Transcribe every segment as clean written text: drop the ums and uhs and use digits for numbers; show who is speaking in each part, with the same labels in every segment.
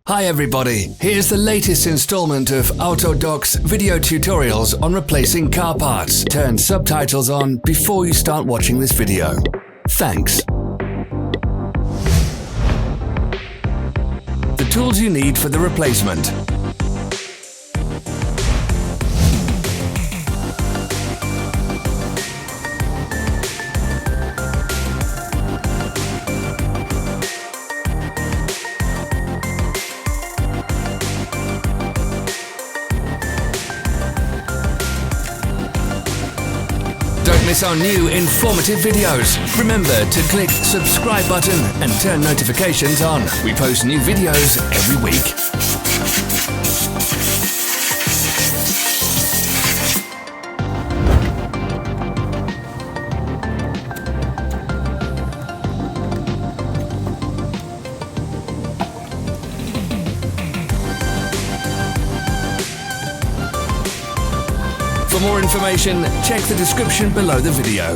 Speaker 1: Hi everybody, here's the latest installment of Autodoc's video tutorials on replacing car parts. Turn subtitles on before you start watching this video. Thanks. The tools you need for the replacement. Don't miss our new informative videos. Remember to click subscribe button and turn notifications on. We post new videos every week. For more information, check the description below the video.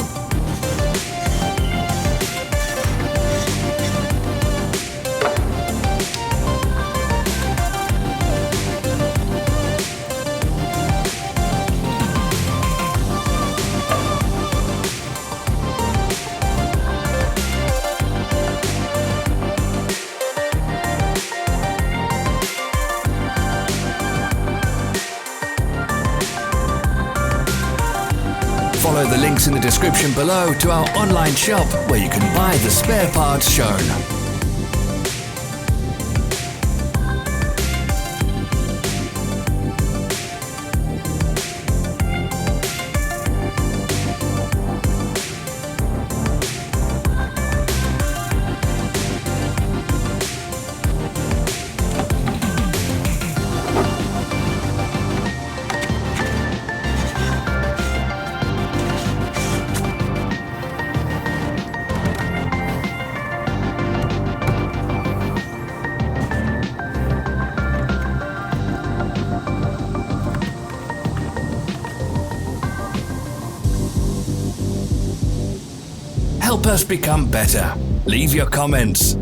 Speaker 1: Follow the links in the description below to our online shop where you can buy the spare parts shown. Help us become better. Leave your comments.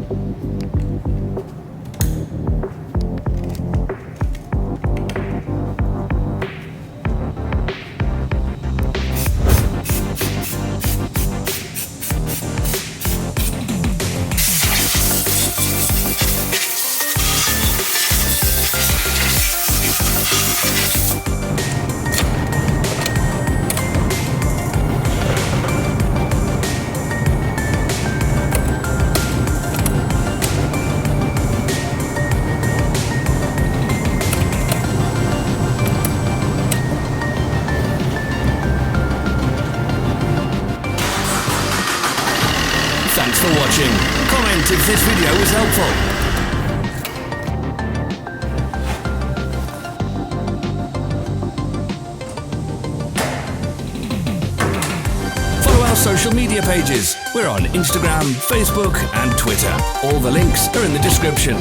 Speaker 1: Thanks for watching. Comment if this video was helpful. Follow our social media pages. We're on Instagram, Facebook and Twitter. All the links are in the description.